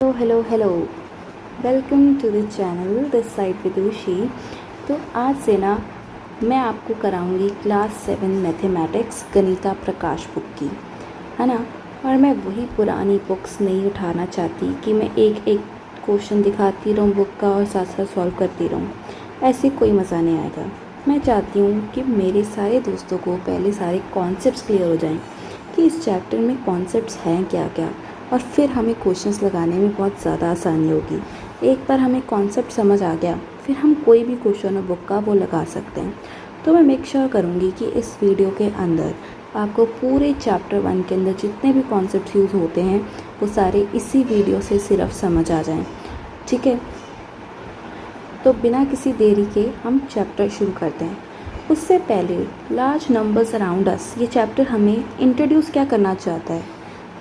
Hello welcome to the channel this side Vidushi. तो आज से ना मैं आपको कराऊंगी class 7 mathematics Ganita Prakash book की, है ना। और मैं वही पुरानी बुक्स नहीं उठाना चाहती कि मैं एक एक क्वेश्चन दिखाती रहूँ बुक का और साथ साथ सॉल्व करती रहूँ। ऐसे कोई मज़ा नहीं आएगा। मैं चाहती हूँ कि मेरे सारे दोस्तों को पहले सारे कॉन्सेप्ट्स क्लियर हो जाएं कि इस चैप्टर में कॉन्सेप्ट्स हैं क्या क्या, और फिर हमें क्वेश्चंस लगाने में बहुत ज़्यादा आसानी होगी। एक बार हमें कॉन्सेप्ट समझ आ गया फिर हम कोई भी क्वेश्चन और बुक का वो लगा सकते हैं। तो मैं मेक श्योर करूँगी कि इस वीडियो के अंदर आपको पूरे चैप्टर 1 के अंदर जितने भी कॉन्सेप्ट यूज़ होते हैं वो सारे इसी वीडियो से सिर्फ समझ आ जाएं, ठीक है। तो बिना किसी देरी के हम चैप्टर शुरू करते हैं। उससे पहले लार्ज नंबर्स अराउंड अस ये चैप्टर हमें इंट्रोड्यूस क्या करना चाहता है।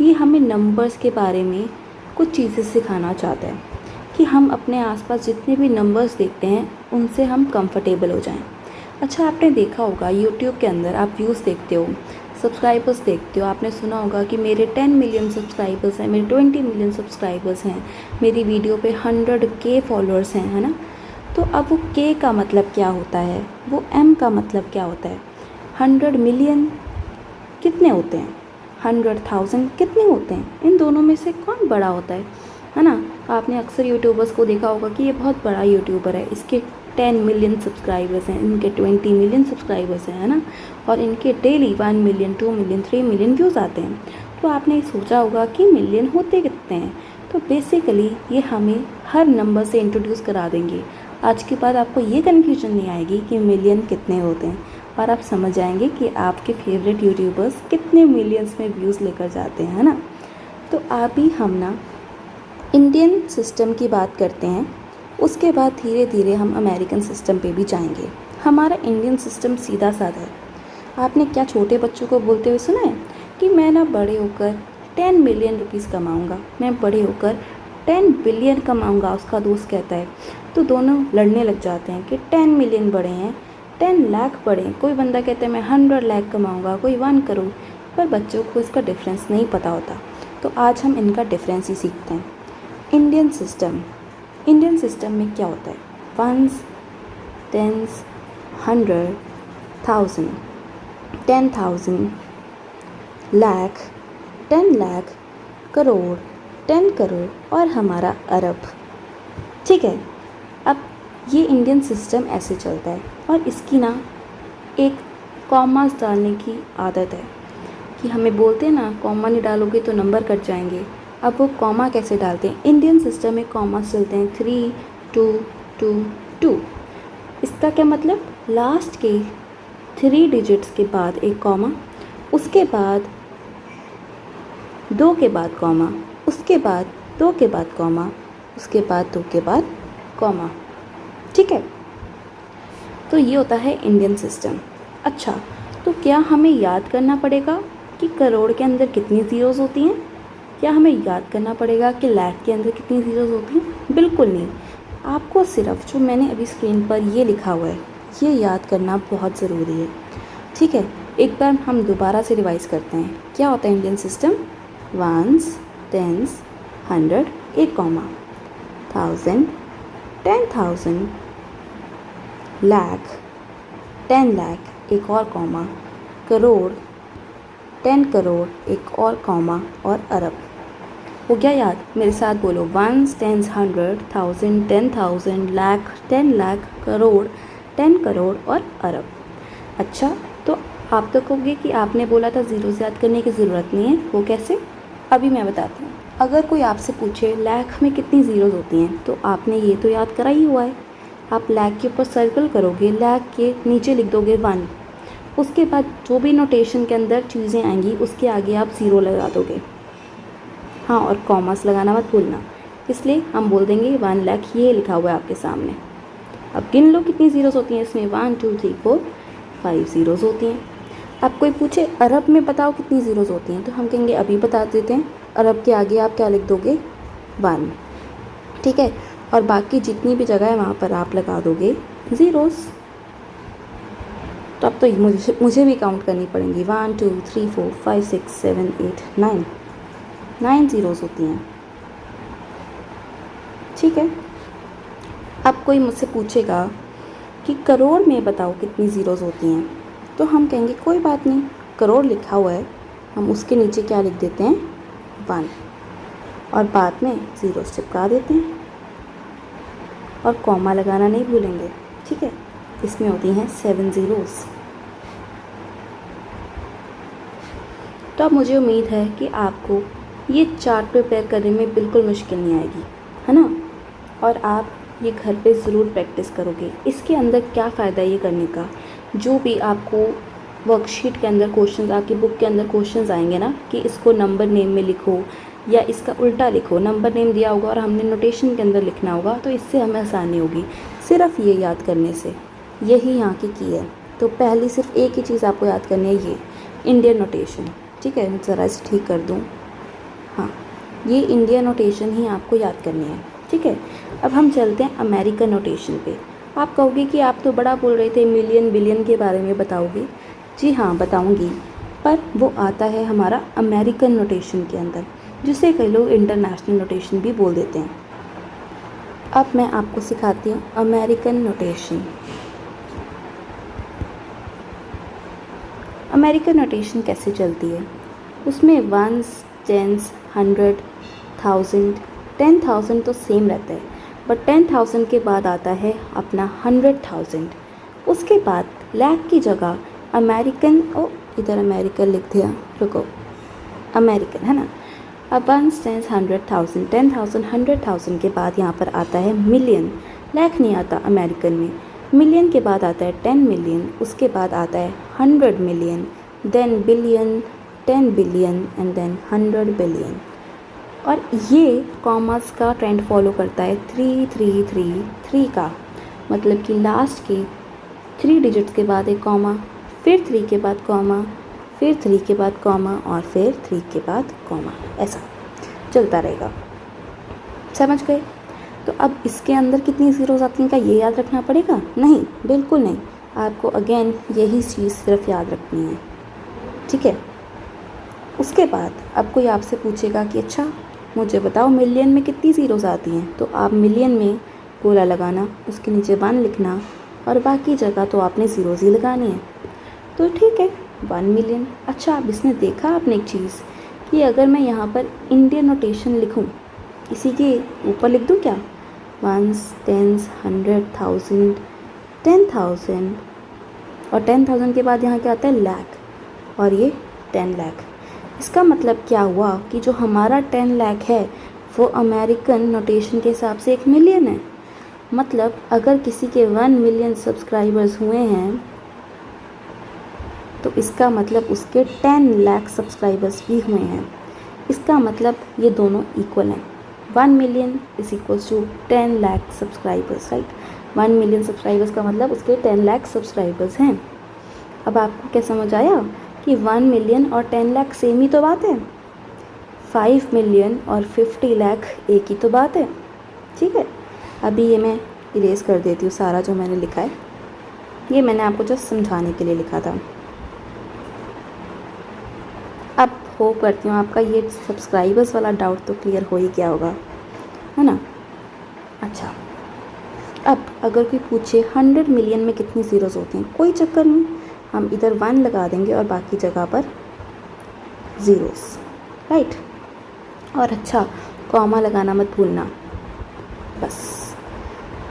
ये हमें नंबर्स के बारे में कुछ चीज़ें सिखाना चाहता है कि हम अपने आसपास जितने भी नंबर्स देखते हैं उनसे हम कंफर्टेबल हो जाएं। अच्छा, आपने देखा होगा यूट्यूब के अंदर आप व्यूज़ देखते हो, सब्सक्राइबर्स देखते हो। आपने सुना होगा कि मेरे 10 मिलियन सब्सक्राइबर्स हैं, मेरे 20 मिलियन सब्सक्राइबर्स हैं, मेरी वीडियो पे 100K फॉलोअर्स हैं, है ना। तो अब वो K का मतलब क्या होता है, वो M का मतलब क्या होता है। 100 मिलियन कितने होते हैं, 100,000 कितने होते हैं, इन दोनों में से कौन बड़ा होता है ना। आपने अक्सर यूट्यूबर्स को देखा होगा कि ये बहुत बड़ा यूट्यूबर है, इसके 10 मिलियन सब्सक्राइबर्स हैं, इनके 20 मिलियन सब्सक्राइबर्स हैं, है ना। और इनके daily 1 million 2 million 3 million views आते हैं। तो आपने सोचा होगा कि मिलियन होते कितने हैं। तो बेसिकली ये हमें हर नंबर से इंट्रोड्यूस करा देंगे। आज के बाद आपको ये कन्फ्यूजन नहीं आएगी कि मिलियन कितने होते हैं, और आप समझ जाएंगे कि आपके फेवरेट यूट्यूबर्स कितने मिलियंस में व्यूज़ लेकर जाते हैं, है ना। तो अभी हम ना इंडियन सिस्टम की बात करते हैं, उसके बाद धीरे धीरे हम अमेरिकन सिस्टम पे भी जाएंगे। हमारा इंडियन सिस्टम सीधा साधा है। आपने क्या छोटे बच्चों को बोलते हुए सुना है कि मैं ना बड़े होकर 10 मिलियन रुपीज़ कमाऊँगा, मैं बड़े होकर 10 बिलियन कमाऊँगा। उसका दोस्त कहता है, तो दोनों लड़ने लग जाते हैं कि 10 मिलियन बड़े हैं, 10 लाख बड़े। कोई बंदा कहता है मैं 100 लाख कमाऊँगा, कोई 1 करोड़। पर बच्चों को इसका डिफरेंस नहीं पता होता। तो आज हम इनका डिफरेंस ही सीखते हैं। इंडियन सिस्टम में क्या होता है, वंस, टेंस, 100, 1000, 10,000, लाख, 10 लाख, करोड़, 10 करोड़ और हमारा अरब, ठीक है। अब ये इंडियन सिस्टम ऐसे चलता है, और इसकी ना एक कॉमास डालने की आदत है कि हमें बोलते हैं ना कॉमा नहीं डालोगे तो नंबर कट जाएंगे। अब वो कॉमा कैसे डालते हैं, इंडियन सिस्टम में कॉमास चलते हैं 3 2 2 2। इसका क्या मतलब, लास्ट के 3 डिजिट्स के बाद एक कॉमा, उसके बाद 2 के बाद कॉमा, उसके बाद 2 के बाद कॉमा, उसके बाद 2 के बाद कॉमा, ठीक है। तो ये होता है इंडियन सिस्टम। अच्छा, तो क्या हमें याद करना पड़ेगा कि करोड़ के अंदर कितनी ज़ीरोज़ होती हैं? क्या हमें याद करना पड़ेगा कि लाख के अंदर कितनी ज़ीरोज़ होती हैं? बिल्कुल नहीं। आपको सिर्फ जो मैंने अभी स्क्रीन पर ये लिखा हुआ है ये याद करना बहुत ज़रूरी है, ठीक है। एक बार हम दोबारा से रिवाइज़ करते हैं। क्या होता है इंडियन सिस्टम, वंस, टेंस, 100 एक कॉमा, 1000, 10,000, लाख, 10 लाख एक और कॉमा, करोड़, 10 करोड़ एक और कॉमा, और अरब। हो गया याद? मेरे साथ बोलो, वंस, टेंस, 100, 1000, 10,000, लाख, 10 लाख, करोड़, 10 करोड़ और अरब। अच्छा, तो आप तो कहोगे कि आपने बोला था ज़ीरो से याद करने की ज़रूरत नहीं है, वो कैसे? अभी मैं बताती हूँ। अगर कोई आपसे पूछे लाख में कितनी ज़ीरोज़ होती हैं, तो आपने ये तो याद करा ही हुआ है। आप लाख के ऊपर सर्कल करोगे, लाख के नीचे लिख दोगे 1, उसके बाद जो भी नोटेशन के अंदर चीज़ें आएंगी उसके आगे आप ज़ीरो लगा दोगे, हाँ, और कॉमास लगाना मत भूलना। इसलिए हम बोल देंगे 1 लाख, ये लिखा हुआ है आपके सामने। अब गिन लो कितनी ज़ीरोज़ होती हैं इसमें, 1 2 3 4 5 ज़ीरोज़ होती हैं। अब कोई पूछे अरब में बताओ कितनी ज़ीरोज़ होती हैं, तो हम कहेंगे अभी बता देते हैं। अरब के आगे आप क्या लिख दोगे, 1, ठीक है। और बाकी जितनी भी जगह है वहाँ पर आप लगा दोगे ज़ीरोज़। तो अब तो मुझे भी काउंट करनी पड़ेंगी, 1 2 3 4 5 6 7 8 9 ज़ीरोज़ होती हैं। ठीक है। अब कोई मुझसे पूछेगा कि करोड़ में बताओ कितनी ज़ीरोज़ होती हैं, तो हम कहेंगे कोई बात नहीं, करोड़ लिखा हुआ है, हम उसके नीचे क्या लिख देते हैं, 1, और बाद में ज़ीरोज़ चिपका देते हैं और कॉमा लगाना नहीं भूलेंगे। ठीक है, इसमें होती हैं 7 ज़ीरोज़। तो अब मुझे उम्मीद है कि आपको ये चार्ट प्रिपेयर करने में बिल्कुल मुश्किल नहीं आएगी, है ना, और आप ये घर पे ज़रूर प्रैक्टिस करोगे। इसके अंदर क्या फ़ायदा ये करने का, जो भी आपको वर्कशीट के अंदर क्वेश्चंस, आपकी बुक के अंदर क्वेश्चंस आएंगे ना कि इसको नंबर नेम में लिखो या इसका उल्टा लिखो, नंबर नेम दिया होगा और हमने नोटेशन के अंदर लिखना होगा, तो इससे हमें आसानी होगी सिर्फ ये याद करने से। यही यहाँ की है। तो पहली सिर्फ एक ही चीज़ आपको याद करनी है, ये इंडियन नोटेशन। ठीक है, ज़रा इसे ठीक कर दूँ। हाँ, ये इंडियन नोटेशन ही आपको याद करनी है। ठीक है, अब हम चलते हैं अमेरिकन नोटेशन पे। आप कहोगे कि आप तो बड़ा बोल रहे थे, मिलियन बिलियन के बारे में बताओगे। जी हाँ, बताऊंगी, पर वो आता है हमारा अमेरिकन नोटेशन के अंदर, जिसे कई लोग इंटरनेशनल नोटेशन भी बोल देते हैं। अब मैं आपको सिखाती हूँ अमेरिकन नोटेशन। अमेरिकन नोटेशन कैसे चलती है, उसमें 1s, 10s, 100, 1000, 10,000 तो सेम रहता है, बट 10,000 के बाद आता है अपना 100,000। उसके बाद लाख की जगह अमेरिकन, ओ इधर अमेरिकन लिख दिया, रुको, अमेरिकन है ना। अब 1s, 10s, 100,000, 10,000, 100,000 के बाद यहाँ पर आता है मिलियन। लाख नहीं आता अमेरिकन में। मिलियन के बाद आता है 10 मिलियन, उसके बाद आता है 100 million, then billion, 10 billion and then 100 billion. और ये कॉमास का ट्रेंड फॉलो करता है 3 का, मतलब कि लास्ट के 3 डिजिट्स के बाद एक कॉमा, फिर 3 के बाद कॉमा, फिर 3 के बाद कॉमा और फिर 3 के बाद कॉमा, ऐसा चलता रहेगा। समझ गए? तो अब इसके अंदर कितनी ज़ीरोज़ आती हैं का ये याद रखना पड़ेगा? नहीं, बिल्कुल नहीं। आपको अगेन यही चीज़ सिर्फ याद रखनी है। ठीक है, उसके बाद अब कोई आपसे पूछेगा कि अच्छा मुझे बताओ मिलियन में कितनी ज़ीरोज़ आती हैं, तो आप मिलियन में गोला लगाना, उसके नीचे 1 लिखना और बाकी जगह तो आपने ज़ीरोज़ ही लगानी है। तो ठीक है, 1 मिलियन। अच्छा, अब इसने देखा आपने एक चीज़ कि अगर मैं यहाँ पर इंडियन नोटेशन लिखूँ, इसी के ऊपर लिख दूँ क्या, 1s, 10s, 100,000, 10,000, और 10,000 के बाद यहाँ क्या आता है, लाख, और ये 10 लाख। इसका मतलब क्या हुआ कि जो हमारा 10 लाख है वो अमेरिकन नोटेशन के हिसाब से 1 मिलियन है। मतलब अगर किसी के 1 मिलियन सब्सक्राइबर्स हुए हैं तो इसका मतलब उसके 10 लाख सब्सक्राइबर्स भी हुए हैं। इसका मतलब ये दोनों इक्वल हैं। 1 million is equals to 10 lakh subscribers, right. 1 million subscribers का मतलब उसके 10 लाख सब्सक्राइबर्स हैं। अब आपको क्या समझ आया कि 1 मिलियन और 10 लाख सेम ही तो बात है, 5 मिलियन और 50 लाख एक ही तो बात है। ठीक है, अभी ये मैं इरेज कर देती हूँ सारा जो मैंने लिखा है, ये मैंने आपको जस्ट समझाने के लिए लिखा था। अब होप करती हूँ आपका ये सब्सक्राइबर्स वाला डाउट तो क्लियर हो ही गया होगा, है ना। अच्छा, अब अगर कोई पूछे 100 मिलियन में कितनी ज़ीरोज़ होती हैं, कोई चक्कर नहीं, हम इधर 1 लगा देंगे और बाकी जगह पर ज़ीरोज़, राइट। और अच्छा, कॉमा लगाना मत भूलना, बस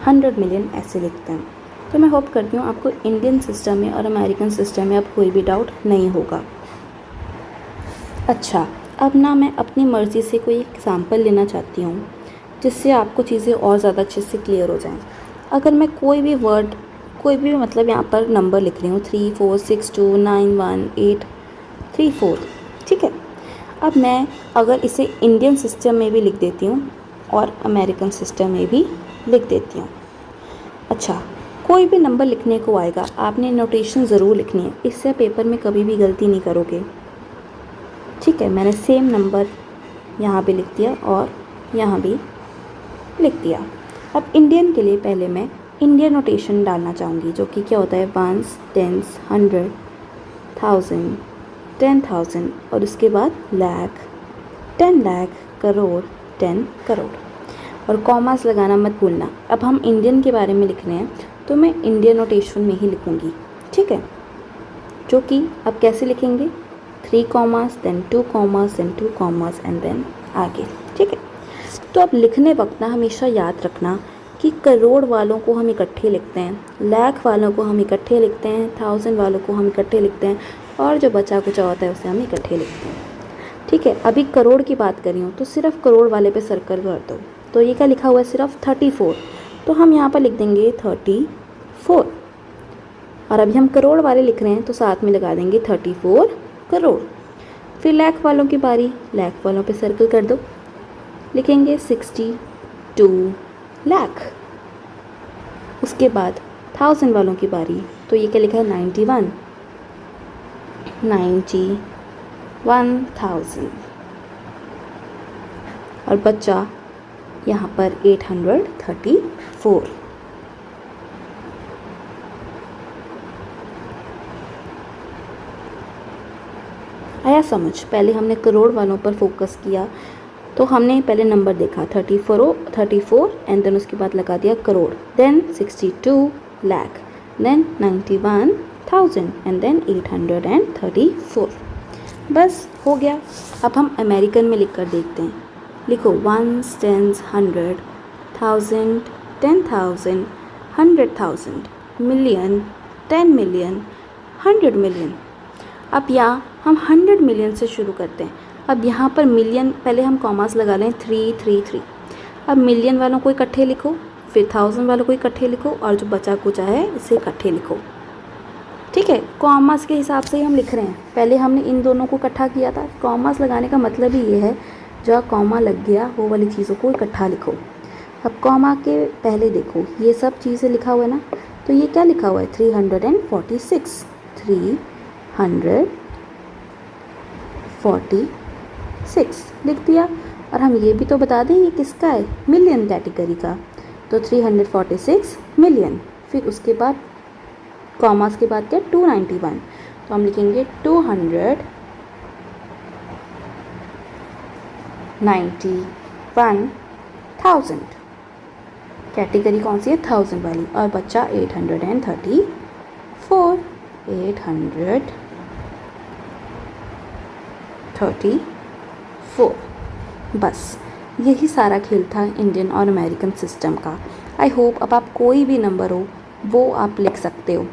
100 मिलियन ऐसे लिखते हैं। तो मैं होप करती हूँ आपको इंडियन सिस्टम में और अमेरिकन सिस्टम में अब कोई भी डाउट नहीं होगा। अच्छा, अब ना मैं अपनी मर्ज़ी से कोई एग्ज़ाम्पल लेना चाहती हूँ जिससे आपको चीज़ें और ज़्यादा अच्छे से क्लियर हो जाएं। अगर मैं कोई भी वर्ड, कोई भी मतलब यहाँ पर नंबर लिख रही हूँ 3 4 6 2 9 1 8 3 4, ठीक है। अब मैं अगर इसे इंडियन सिस्टम में भी लिख देती हूँ और अमेरिकन सिस्टम में भी लिख देती हूँ। अच्छा, कोई भी नंबर लिखने को आएगा, आपने नोटेशन ज़रूर लिखनी है, इससे पेपर में कभी भी गलती नहीं करोगे। ठीक है, मैंने सेम नंबर यहाँ भी लिख दिया और यहाँ भी लिख दिया। अब इंडियन के लिए पहले मैं इंडियन नोटेशन डालना चाहूँगी, जो कि क्या होता है 1s, 10s, 100, 1000, 10,000 और उसके बाद लाख, 10 लाख, करोड़, 10 करोड़। और कॉमास लगाना मत भूलना। अब हम इंडियन के बारे में लिख रहे हैं तो मैं इंडियन नोटेशन में ही लिखूँगी, ठीक है, जो कि अब कैसे लिखेंगे 3 commas then 2 commas then 2 commas and then आगे, ठीक है। तो अब लिखने वक्त ना हमेशा याद रखना कि करोड़ वालों को हम इकट्ठे लिखते हैं, लाख वालों को हम इकट्ठे लिखते हैं, 1000 वालों को हम इकट्ठे लिखते हैं, और जो बचा कुचा होता है उसे हम इकट्ठे लिखते हैं, ठीक है। अभी करोड़ की बात कर रही हूँ तो सिर्फ करोड़ वाले पे सर्कल कर दो। तो ये क्या लिखा हुआ है सिर्फ 34, तो हम यहाँ पर लिख देंगे 34। और अभी हम करोड़ वाले लिख रहे हैं तो साथ में लगा देंगे 34 करोड़। फिर लाख वालों की बारी, लाख वालों पे सर्कल कर दो, लिखेंगे 62 लाख। उसके बाद 1000 वालों की बारी, तो ये क्या लिखा है 91,000। और बच्चा यहाँ पर 834। आया समझ? पहले हमने करोड़ वालों पर फोकस किया, तो हमने पहले नंबर देखा 34 एंड देन उसके बाद लगा दिया crore, then 62 lakh, then 91,000 and then 834। बस हो गया। अब हम अमेरिकन में लिख कर देखते हैं। लिखो 1s, 10s, 100, 1000, 10,000, 100,000, million, 10 million, 100 million. अब यहाँ हम 100 मिलियन से शुरू करते हैं। अब यहाँ पर मिलियन पहले हम कॉमास लगा लें 333। अब मिलियन वालों को इकट्ठे लिखो, फिर 1000 वालों को इकट्ठे लिखो, और जो बचा कुचा है इसे इकट्ठे लिखो, ठीक है। कॉमास के हिसाब से ही हम लिख रहे हैं। पहले हमने इन दोनों को इकट्ठा किया था। कॉमास लगाने का मतलब ही ये है जो कॉमा लग गया वो वाली चीज़ों को इकट्ठा लिखो। अब कॉमा के पहले देखो ये सब चीज़ें लिखा हुआ है ना, तो ये क्या लिखा हुआ है 346, 346 लिख दिया। और हम ये भी तो बता दें ये किसका है, मिलियन कैटेगरी का, तो 346 मिलियन। फिर उसके बाद कॉमास के बाद क्या 291, तो हम लिखेंगे 291,000। कैटेगरी कौन सी है 1000 वाली, और बच्चा 834, 834। बस यही सारा खेल था इंडियन और अमेरिकन सिस्टम का। आई होप अब आप कोई भी नंबर हो वो आप लिख सकते हो,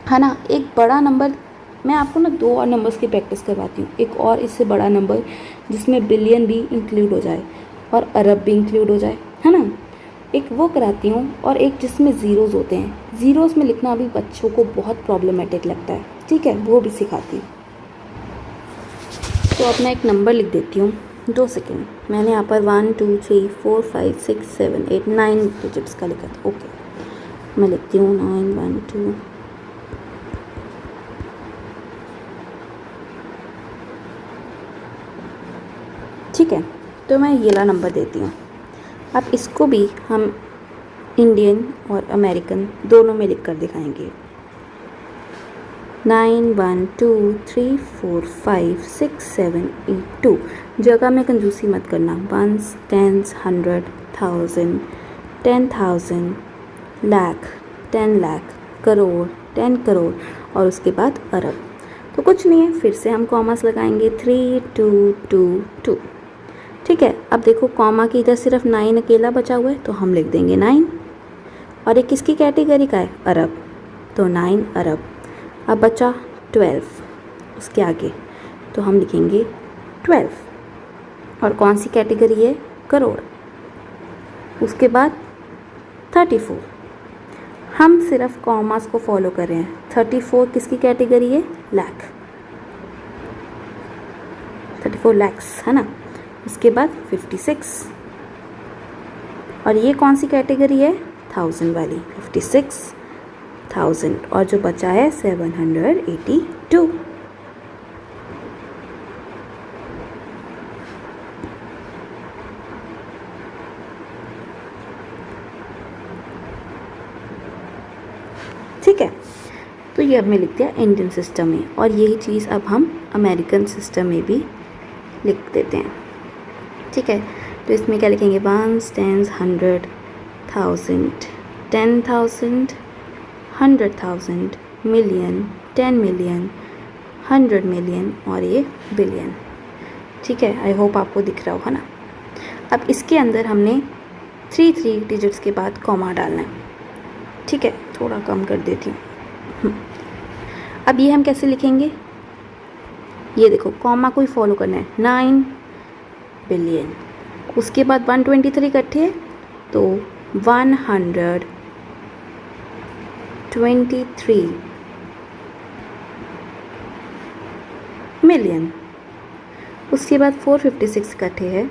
है ना। एक बड़ा नंबर मैं आपको ना 2 और नंबर्स की प्रैक्टिस करवाती हूँ। एक और इससे बड़ा नंबर जिसमें बिलियन भी इंक्लूड हो जाए और अरब भी इंक्लूड हो जाए, है ना। एक वो कराती हूँ, और एक जिसमें ज़ीरोज़ होते हैं। ज़ीरोज़ में लिखना अभी बच्चों को बहुत प्रॉब्लमेटिक लगता है, ठीक है, वो भी सिखाती हूँ। तो अब मैं एक नंबर लिख देती हूँ, 2 सेकेंड। मैंने यहाँ पर 1 2 3 4 5 6 7 8 9 डिजिट्स का लिखा था। ओके, मैं लिखती हूँ 9 1 2 ठीक है। तो मैं ये ला नंबर देती हूँ। अब इसको भी हम इंडियन और अमेरिकन दोनों में लिख कर दिखाएंगे। 9 1 2 3 4 5 6 7 8 2। जगह में कंजूसी मत करना। 1s, 10s, 100, 1000, 10,000, लाख, 10 लाख, करोड़, 10 करोड़, और उसके बाद अरब। तो कुछ नहीं है, फिर से हम कॉमास लगाएंगे 3 2 2 2, ठीक है। अब देखो कॉमा की इधर सिर्फ 9 अकेला बचा हुआ है, तो हम लिख देंगे 9। और एक किसकी कैटेगरी का है, अरब, तो 9 अरब। अब बचा 12 उसके आगे, तो हम लिखेंगे 12। और कौन सी कैटेगरी है, करोड़। उसके बाद 34। हम सिर्फ कॉमास को फॉलो कर रहे हैं। 34 किसकी कैटेगरी है, लाख, 34 लैक्स, है ना। उसके बाद 56, और ये कौन सी कैटेगरी है, 1000 वाली, 56,000। और जो बचा है 782। ठीक है। तो ये अब मैं लिख दिया इंडियन सिस्टम में, और यही चीज़ अब हम अमेरिकन सिस्टम में भी लिख देते हैं, ठीक है। तो इसमें क्या लिखेंगे, ones, tens, 100, 1000, 10,000, 100,000, million, 10 million, 100 million और ये बिलियन। ठीक है, आई होप आपको दिख रहा होगा ना। अब इसके अंदर हमने 3 डिजिट्स के बाद कॉमा डालना है। ठीक है, थोड़ा कम कर देती हूँ। अब ये हम कैसे लिखेंगे, ये देखो कॉमा को ही फॉलो करना है, 9 बिलियन, उसके बाद 123 इकट्ठे है तो 123 मिलियन, उसके बाद 456 इकट्ठे है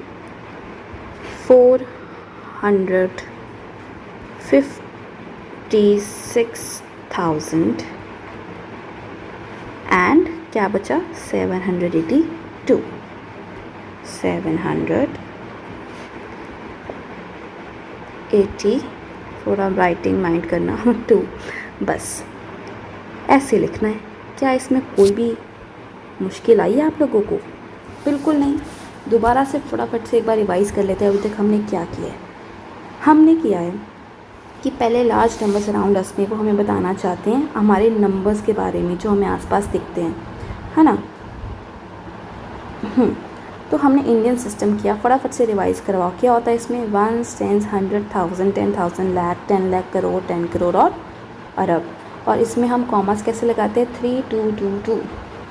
456,000 एंड क्या बचा 782, 780, थोड़ा राइटिंग माइंड करना 2, बस ऐसे लिखना है। क्या इसमें कोई भी मुश्किल आई है आप लोगों को? बिल्कुल नहीं। दोबारा से फटाफट से एक बार रिवाइज़ कर लेते हैं अभी तक हमने क्या किया है। हमने किया है कि पहले लार्ज नंबर्स अराउंड अस में वो हमें बताना चाहते हैं हमारे नंबर्स के बारे में जो हमें आसपास दिखते हैं, है ना। तो हमने इंडियन सिस्टम किया, फटाफट से रिवाइज़ करवाओ क्या होता है इसमें, 1, 10, 100, 1000, 10,000, लाख, 10 लाख, करोड़, 10 करोड़ और अरब। और इसमें हम कॉमास कैसे लगाते हैं, 3, 2, 2, 2।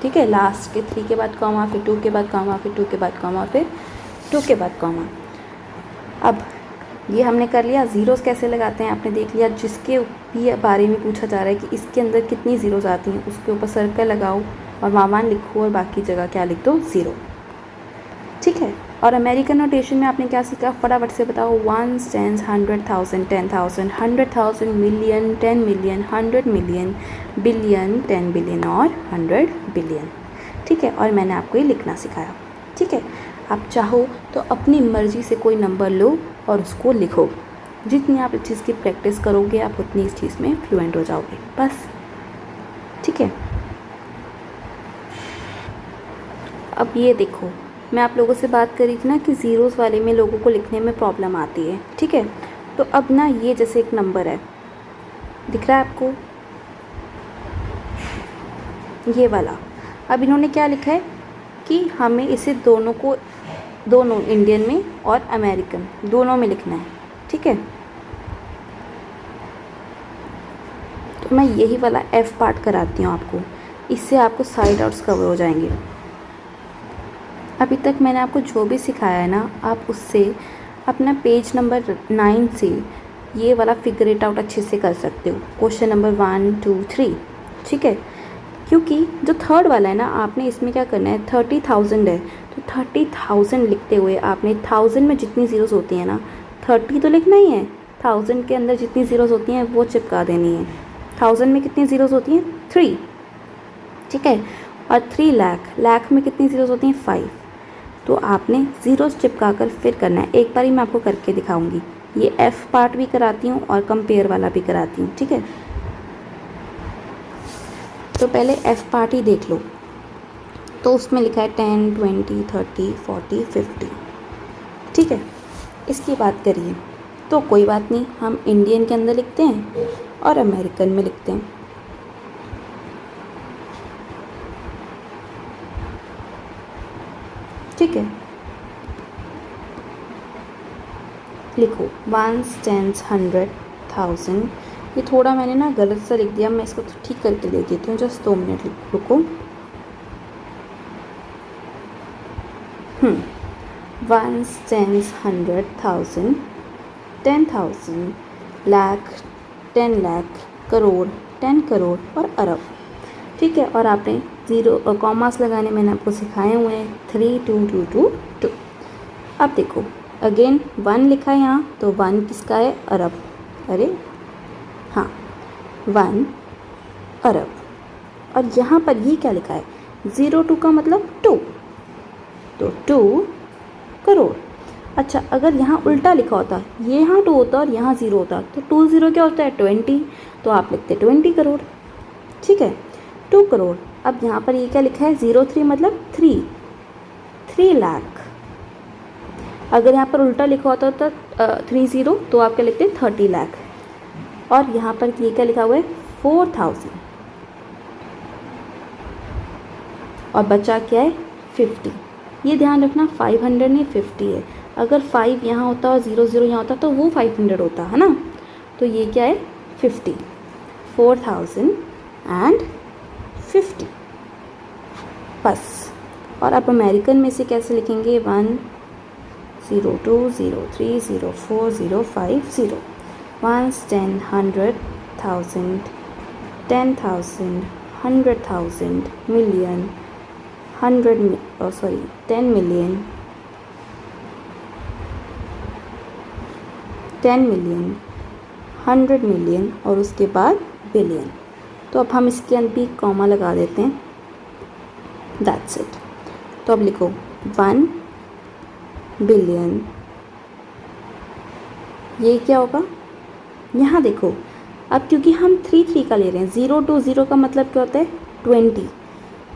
ठीक है, लास्ट के 3 के बाद कॉमा, फिर 2 के बाद कॉमा, फिर 2 के बाद कॉमा, फिर 2 के बाद कॉमा। अब ये हमने कर लिया। ज़ीरोज़ कैसे लगाते हैं आपने देख लिया। जिसके भी बारे में पूछा जा रहा है कि इसके अंदर कितनी ज़ीरोज़ आती हैं, उसके ऊपर सर्कल लगाओ और वामान लिखो और बाकी जगह क्या लिख दो, 0। ठीक है। और अमेरिकन नोटेशन में आपने क्या सीखा, फटाफट से बताओ। 1, 10, 100,000, 10,000, 100,000, million, 10 million, 100 million, billion, 10 billion और 100 बिलियन। ठीक है, और मैंने आपको ये लिखना सिखाया। ठीक है, आप चाहो तो अपनी मर्ज़ी से कोई नंबर लो और उसको लिखो। जितनी आप इस चीज़ की प्रैक्टिस करोगे आप उतनी इस चीज़ में फ्लुएंट हो जाओगे, बस। ठीक है। अब ये देखो, मैं आप लोगों से बात करी थी ना कि ज़ीरोज़ वाले में लोगों को लिखने में प्रॉब्लम आती है। ठीक है, तो अब ना ये जैसे एक नंबर है, दिख रहा है आपको, ये वाला। अब इन्होंने क्या लिखा है कि हमें इसे दोनों इंडियन में और अमेरिकन दोनों में लिखना है। ठीक है, तो मैं यही वाला F पार्ट कराती हूँ आपको, इससे आपको साइड आउट्स कवर हो जाएंगे। अभी तक मैंने आपको जो भी सिखाया है ना, आप उससे अपना पेज नंबर 9 से ये वाला फिगर इट आउट अच्छे से कर सकते हो। Question number 1, 2, 3। ठीक है, क्योंकि जो थर्ड वाला है ना, आपने इसमें क्या करना है, 30,000 है तो 30,000 लिखते हुए आपने 1000 में जितनी ज़ीरोज़ होती हैं ना, 30 तो लिखना ही है, 1000 के अंदर जितनी ज़ीरोज़ होती हैं वो चिपका देनी है। 1000 में कितनी ज़ीरोज़ होती हैं, 3। ठीक है, और 3 लाख में कितनी ज़ीरोज़ होती हैं, 5। तो आपने ज़ीरोज़ चिपका कर फिर करना है। एक बार ही मैं आपको करके दिखाऊंगी। ये F पार्ट भी कराती हूँ और कंपेयर वाला भी कराती हूँ। ठीक है, तो पहले F पार्ट ही देख लो। तो उसमें लिखा है 10, 20, 30, 40, 50। ठीक है, इसकी बात करिए तो कोई बात नहीं, हम इंडियन के अंदर लिखते हैं और अमेरिकन में लिखते हैं। ठीक है, लिखो 1, 10, 100, 1000। ये थोड़ा मैंने ना गलत सा लिख दिया, मैं इसको ठीक करके ले देती हूँ। जस्ट 2 मिनट रुको। 1, 10, 100, 1000, 10,000, लाख, 10 लाख, करोड़, 10 करोड़ और अरब। ठीक है, और आपने ज़ीरो कॉमास लगाने मैंने आपको सिखाए हुए हैं, 3, 2, 2, 2, 2। अब देखो अगेन 1 लिखा है यहाँ, तो 1 किसका है, अरब। अरे हाँ, 1 अरब। और यहाँ पर ये क्या लिखा है, 02 का मतलब 2, तो 2 करोड़। अच्छा, अगर यहाँ उल्टा लिखा होता, ये यहाँ 2 होता और यहाँ 0 होता, तो 2 0 क्या होता है, 20। तो आप लिखते 20 करोड़। ठीक है, 2 करोड़। अब यहाँ पर ये क्या लिखा है, 03 मतलब 3 लाख। अगर यहाँ पर उल्टा लिखा होता तो 30 तो आप क्या लिखते 30 लाख। और यहाँ पर ये क्या लिखा हुआ है 4000 और बचा क्या है 50। ये ध्यान रखना 500 नहीं 50 है। अगर 5 यहाँ होता और 0 यहाँ होता तो वो 500 होता है ना। तो ये क्या है 50, 4050 बस। और आप अमेरिकन में से कैसे लिखेंगे 1 0 2 0 3 0 4 0 5 0 ones 10 100 1000 10,000 100,000 million 10 million 10 million 100 million और उसके बाद बिलियन। तो अब हम इसके अंदर भी कॉमा लगा देते हैं, दैट्स इट। तो अब लिखो 1 बिलियन, ये क्या होगा यहाँ देखो। अब क्योंकि हम 3 का ले रहे हैं, 0 to 0 का मतलब क्या होता है 20।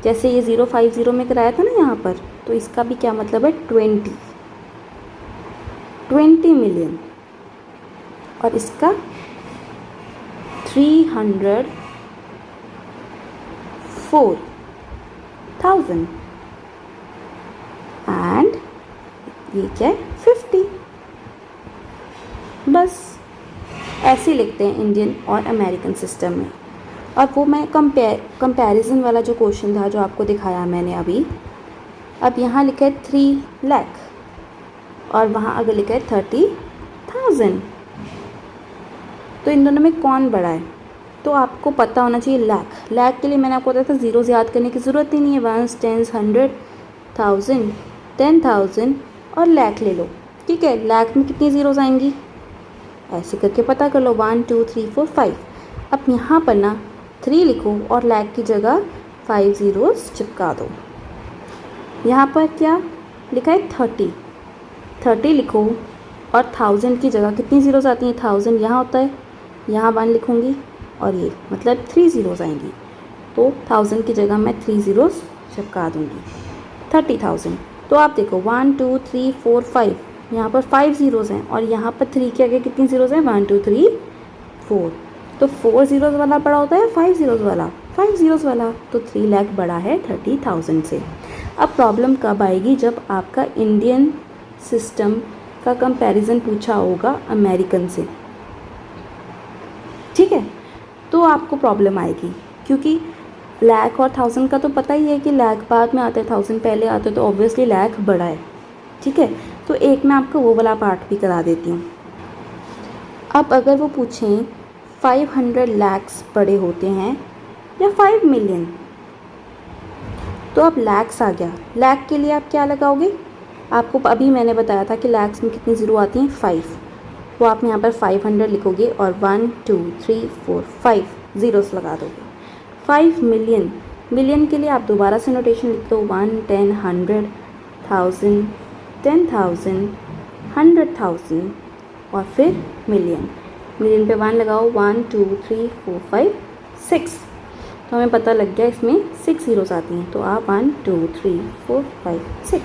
जैसे ये 050 में कराया था ना यहाँ पर, तो इसका भी क्या मतलब है 20 मिलियन। और इसका 304,000 एंड ये क्या है 50। बस ऐसे लिखते हैं इंडियन और अमेरिकन सिस्टम में। और वो मैं कंपैरिजन वाला जो क्वेश्चन था जो आपको दिखाया मैंने अभी, अब यहाँ लिखा है 3 लाख और वहाँ अगर लिखा है 30,000, तो इन दोनों में कौन बड़ा है? तो आपको पता होना चाहिए लाख के लिए मैंने आपको बताया था ज़ीरोज़ याद करने की ज़रूरत ही नहीं है। 1 10 100,000 10,000 और लाख ले लो, ठीक है। लाख में कितनी ज़ीरोज़ आएंगी ऐसे करके पता कर लो 1 2 3 4 5। अब यहाँ पर ना 3 लिखो और लाख की जगह 5 ज़ीरोज़ चिपका दो। यहाँ पर क्या लिखा है 30 लिखो और 1000 की जगह कितनी ज़ीरोज़ आती हैं 1000 यहाँ होता है, यहाँ 1 लिखूँगी और ये मतलब 3 ज़ीरोज़ आएंगी। तो 1000 की जगह मैं 3 ज़ीरोज़ चिपका दूँगी 30,000। तो आप देखो 1 2 3 4 5, यहाँ पर 5 ज़ीरोज़ हैं और यहाँ पर 3 के आगे कितनी ज़ीरोज़ हैं 1 2 3 4। तो 4 ज़ीरोज़ वाला बड़ा होता है 5 ज़ीरोज़ वाला 5 ज़ीरोज़ वाला। तो 3 लाख बड़ा है 30,000 से। अब प्रॉब्लम कब आएगी? जब आपका इंडियन सिस्टम का कंपैरिजन पूछा होगा अमेरिकन से, ठीक है। तो आपको प्रॉब्लम आएगी क्योंकि लाख और 1000 का तो पता ही है कि लाख बाद में आता है 1000 पहले आता है, तो ऑब्वियसली लाख बड़ा है, ठीक है। तो एक मैं आपको वो वाला पार्ट भी करा देती हूँ। अब अगर वो पूछें 500 लैक्स बड़े होते हैं या 5 मिलियन, तो अब लैक्स आ गया। लाख के लिए आप क्या लगाओगे? आपको अभी मैंने बताया था कि लैक्स में कितनी ज़ीरो आती हैं 5, तो आप यहाँ पर 500 लिखोगे और 1 2 3 4 5 ज़ीरोस लगा दोगे। 5 मिलियन, मिलियन के लिए आप दोबारा से नोटेशन लिख दो 1 10 100 1000 10,000 100,000 और फिर मिलियन। मिलियन पे 1 लगाओ 1 2 3 4 5 6। तो हमें पता लग गया इसमें 6 ज़ीरोज़ आती हैं। तो आप 1 2 3 4 5 6।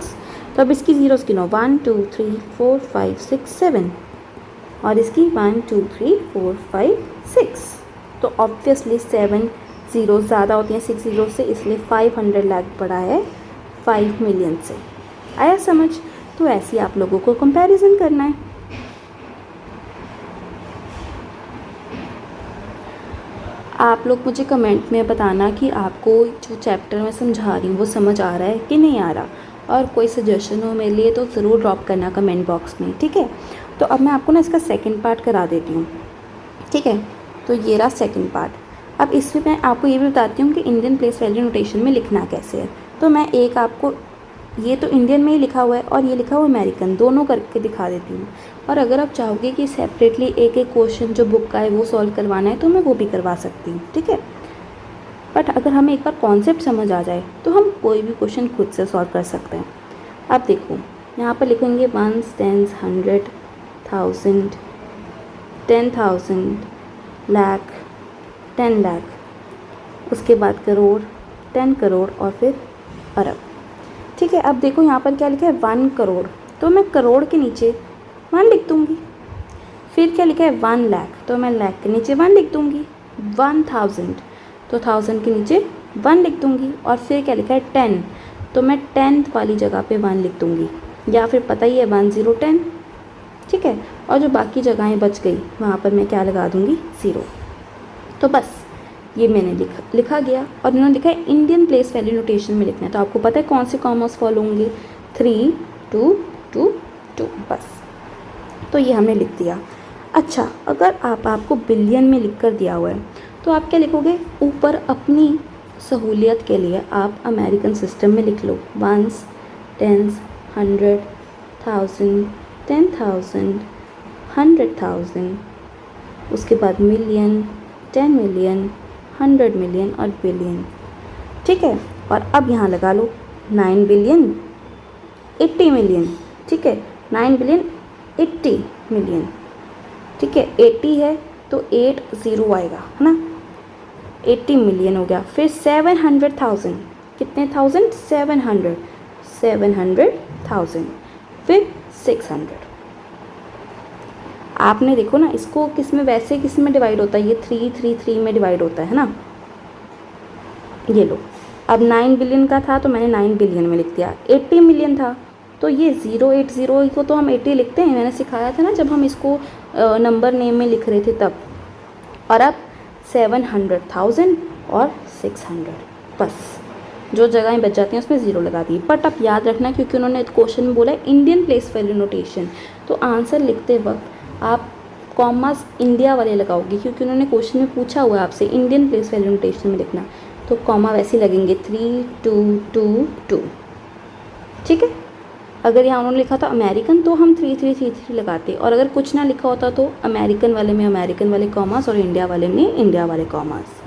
तो अब इसकी ज़ीरोज़ गिनो 1 2 3 4 5 6 7 और इसकी 1 2 3 4 5 6। तो ऑब्वियसली 7 ज़ीरोज़ ज़्यादा होती हैं 6 ज़ीरोज़ से, इसलिए 500 लाख बड़ा है 5 मिलियन से। आया समझ? तो ऐसे ही आप लोगों को कंपैरिजन करना है। आप लोग मुझे कमेंट में बताना कि आपको जो चैप्टर मैं समझा रही हूँ वो समझ आ रहा है कि नहीं आ रहा, और कोई सजेशन हो मेरे लिए तो ज़रूर ड्रॉप करना कमेंट बॉक्स में, ठीक है। तो अब मैं आपको ना इसका सेकंड पार्ट करा देती हूँ, ठीक है। तो ये रहा सेकंड पार्ट। अब इसमें मैं आपको ये भी बताती हूँ कि इंडियन प्लेस वैल्यू नोटेशन में लिखना कैसे है। तो मैं एक आपको, ये तो इंडियन में ही लिखा हुआ है और ये लिखा हुआ अमेरिकन, दोनों करके दिखा देती हूँ। और अगर आप चाहोगे कि सेपरेटली एक एक क्वेश्चन जो बुक का है वो सॉल्व करवाना है तो मैं वो भी करवा सकती हूँ, ठीक है। बट अगर हमें एक बार कॉन्सेप्ट समझ आ जाए तो हम कोई भी क्वेश्चन खुद से सॉल्व कर सकते हैं। आप देखो यहाँ पर लिखेंगे 1 10 100 1000 10,000 लाख 10 लाख, उसके बाद करोड़ 10 करोड़ और फिर अरब, ठीक है। अब देखो यहाँ पर क्या लिखा है 1 करोड़। तो मैं करोड़ के नीचे 1 लिख दूँगी। फिर क्या लिखा है 1 लाख, तो मैं लाख के नीचे 1 लिख दूँगी। 1000, तो 1000 के नीचे 1 लिख दूँगी। और फिर क्या लिखा है 10, तो मैं 10th वाली जगह पे 1 लिख दूँगी, या फिर पता ही है 1 0 10, ठीक है। और जो बाकी जगहें बच गई वहाँ पर मैं क्या लगा दूँगी 0। तो बस ये मैंने लिखा गया। और इन्होंने लिखा है इंडियन प्लेस वैल्यू नोटेशन में लिखना है, तो आपको पता है कौन से कॉमर्स फॉलो होंगे, 3 2 2 2, बस। तो ये हमने लिख दिया। अच्छा, अगर आपको बिलियन में लिख कर दिया हुआ है तो आप क्या लिखोगे, ऊपर अपनी सहूलियत के लिए आप अमेरिकन सिस्टम में लिख लो, 1s 10s 100 1000 10,000 100,000, उसके बाद मिलियन 10 मिलियन 100 मिलियन और बिलियन, ठीक है। और अब यहाँ लगा लो 9 बिलियन 80 मिलियन, ठीक है, 9 बिलियन 80 मिलियन, ठीक है। 80 है तो 8 0 आएगा, है ना, 80 मिलियन हो गया। फिर 700,000, कितने थाउजेंड, 700,000, फिर 600। आपने देखो ना, इसको किस में, वैसे किस में डिवाइड होता है, ये 3 3 3 में डिवाइड होता है ना। ये लो, अब 9 बिलियन का था तो मैंने 9 बिलियन में लिख दिया। 80 मिलियन था तो ये 080 को तो हम 80 लिखते हैं, मैंने सिखाया था ना जब हम इसको नंबर नेम में लिख रहे थे तब। और अब 700,000 और 600, बस जो जगहें बच जाती हैं उसमें 0 लगा दी। बट अब याद रखना, क्योंकि उन्होंने क्वेश्चन में बोला है इंडियन प्लेस वैल्यू नोटेशन, तो आंसर लिखते वक्त आप कॉमास इंडिया वाले लगाओगे, क्योंकि उन्होंने क्वेश्चन में पूछा हुआ है आपसे इंडियन प्लेस वैल्यू नोटेशन में लिखना, तो कॉमा वैसे लगेंगे 3 2 2 2, ठीक है। अगर यहाँ उन्होंने लिखा था अमेरिकन तो हम 3 3 3 3 लगाते, और अगर कुछ ना लिखा होता तो अमेरिकन वाले में अमेरिकन वाले कॉमास और इंडिया वाले में इंडिया वाले कॉमास।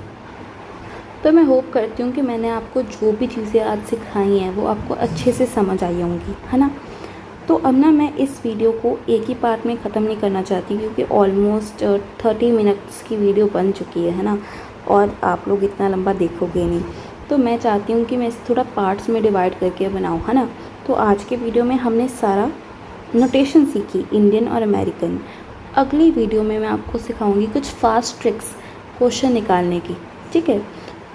तो मैं होप करती हूँ कि मैंने आपको जो भी चीज़ें आज सिखाई हैं वो आपको अच्छे से समझ आई होंगी, है ना। तो अब ना मैं इस वीडियो को एक ही पार्ट में ख़त्म नहीं करना चाहती, क्योंकि ऑलमोस्ट 30 मिनट्स की वीडियो बन चुकी है ना, और आप लोग इतना लंबा देखोगे नहीं। तो मैं चाहती हूँ कि मैं इसे थोड़ा पार्ट्स में डिवाइड करके बनाऊँ, है ना। तो आज के वीडियो में हमने सारा नोटेशन सीखी, इंडियन और अमेरिकन। अगली वीडियो में मैं आपको सिखाऊंगी कुछ फास्ट ट्रिक्स क्वेश्चन निकालने की, ठीक है,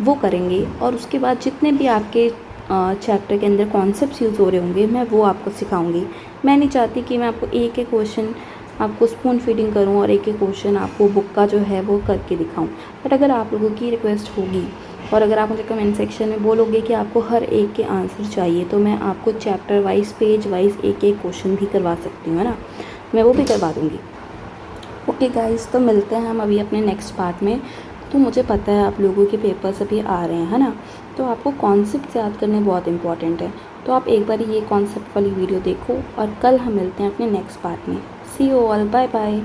वो करेंगे। और उसके बाद जितने भी आपके चैप्टर के अंदर कॉन्सेप्ट्स यूज़ हो रहे होंगे मैं वो आपको सिखाऊंगी। मैं नहीं चाहती कि मैं आपको एक एक क्वेश्चन आपको स्पून फीडिंग करूं और एक एक क्वेश्चन आपको बुक का जो है वो करके दिखाऊं। बट अगर आप लोगों की रिक्वेस्ट होगी और अगर आप मुझे कमेंट सेक्शन में बोलोगे कि आपको हर एक के आंसर चाहिए, तो मैं आपको चैप्टर वाइज पेज वाइज एक एक क्वेश्चन भी करवा सकती हूँ, है ना, मैं वो भी करवा दूँगी। ओके गाइस, तो मिलते हैं हम अभी अपने नेक्स्ट पार्ट में। तो मुझे पता है आप लोगों के पेपर्स अभी आ रहे हैं, है ना, तो आपको कॉन्सेप्ट याद करने बहुत इंपॉर्टेंट है। तो आप एक बार ये कॉन्सेप्ट वाली वीडियो देखो और कल हम मिलते हैं अपने नेक्स्ट पार्ट में। सी यू ऑल, बाय बाय।